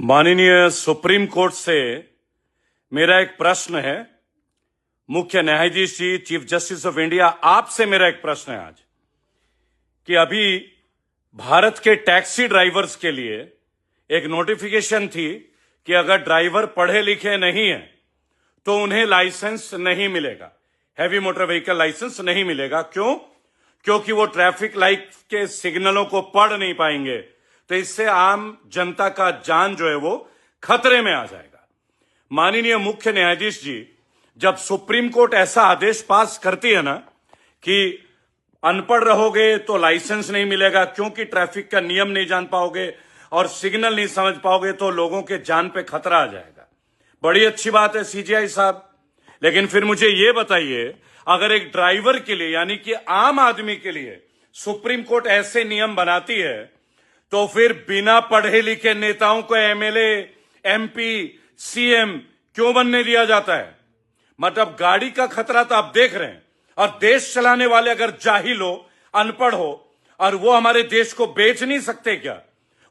माननीय supreme court से मेरा एक प्रश्न है। मुख्य न्यायाधीश जी, चीफ जस्टिस ऑफ इंडिया, आपसे मेरा एक प्रश्न है आज कि अभी भारत के टैक्सी ड्राइवर्स के लिए एक नोटिफिकेशन थी कि अगर ड्राइवर पढ़े लिखे नहीं है तो उन्हें लाइसेंस नहीं मिलेगा, हैवी मोटर व्हीकल लाइसेंस नहीं मिलेगा। क्यों? क्योंकि वो ट्रैफिक लाइट के सिग्नलों को पढ़ नहीं पाएंगे, तो इससे आम जनता का जान जो है वो खतरे में आ जाएगा। माननीय मुख्य न्यायाधीश जी, जब सुप्रीम कोर्ट ऐसा आदेश पास करती है ना कि अनपढ़ रहोगे तो लाइसेंस नहीं मिलेगा क्योंकि ट्रैफिक का नियम नहीं जान पाओगे और सिग्नल नहीं समझ पाओगे तो लोगों के जान पे खतरा आ जाएगा, बड़ी अच्छी बात है सीजीआई साहब। लेकिन फिर मुझे ये बताइए, अगर एक ड्राइवर के लिए यानी कि आम आदमी के लिए सुप्रीम कोर्ट ऐसे नियम बनाती है तो फिर बिना पढ़े लिखे नेताओं को एमएलए, एमपी, सीएम क्यों बनने दिया जाता है? मतलब गाड़ी का खतरा तो आप देख रहे हैं, और देश चलाने वाले अगर जाहिल हो, अनपढ़ हो, और वो हमारे देश को बेच नहीं सकते क्या?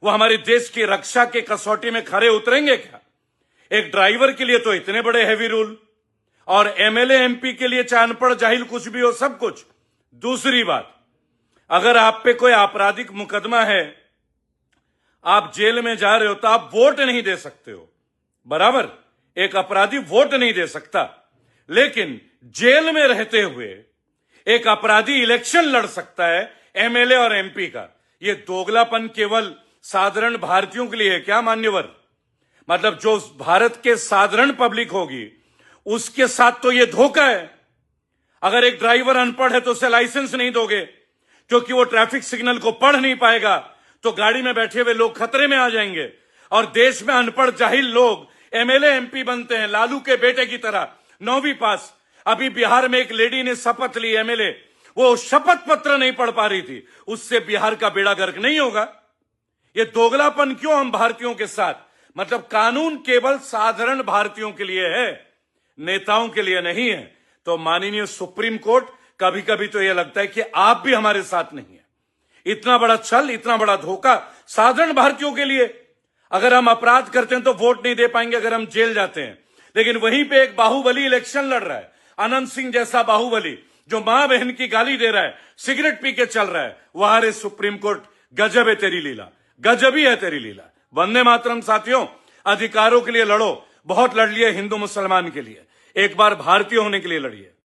वो हमारे देश की रक्षा के कसौटी में खरे उतरेंगे क्या? एक ड्राइवर के लिए तो इतने बड़े हैवी रूल, और एमएलए, एमपी के लिए चाहे अनपढ़ जाहिल कुछ भी हो, सब कुछ। दूसरी बात, अगर आप पे कोई आपराधिक मुकदमा है, आप जेल में जा रहे हो तो आप वोट नहीं दे सकते हो, बराबर? एक अपराधी वोट नहीं दे सकता, लेकिन जेल में रहते हुए एक अपराधी इलेक्शन लड़ सकता है, एमएलए और एमपी का। ये दोगलापन केवल साधारण भारतीयों के लिए है क्या मान्यवर? मतलब जो भारत के साधारण पब्लिक होगी उसके साथ तो ये धोखा है। अगर एक ड्राइवर अनपढ़ है तो उसे लाइसेंस नहीं दोगे क्योंकि वो ट्रैफिक सिग्नल को पढ़ नहीं पाएगा, तो गाड़ी में बैठे हुए लोग खतरे में आ जाएंगे। और देश में अनपढ़ जाहिल लोग एमएलए, एमपी बनते हैं, लालू के बेटे की तरह, 9वीं पास। अभी बिहार में एक लेडी ने शपथ ली, एमएलए, वो शपथ पत्र नहीं पढ़ पा रही थी, उससे बिहार का बेड़ा गर्क नहीं होगा। ये दोगलापन क्यों हम भारतीयों के साथ? मतलब कानून केवल साधारण भारतीयों के लिए है, नेताओं के लिए नहीं है। तो माननीय सुप्रीम कोर्ट, कभी कभी तो यह लगता है कि आप भी हमारे साथ नहीं है। इतना बड़ा छल, इतना बड़ा धोखा साधारण भारतीयों के लिए। अगर हम अपराध करते हैं तो वोट नहीं दे पाएंगे अगर हम जेल जाते हैं, लेकिन वहीं पे एक बाहुबली इलेक्शन लड़ रहा है, अनंत सिंह जैसा बाहुबली, जो मां बहन की गाली दे रहा है, सिगरेट पी के चल रहा है। वहां रे सुप्रीम कोर्ट, गजब है तेरी लीला, गजब ही है तेरी लीला। वंदे मातरम साथियों, अधिकारों के लिए लड़ो, बहुत लड़ लिए हिंदू मुसलमान के लिए, एक बार भारतीय होने के लिए लड़िए।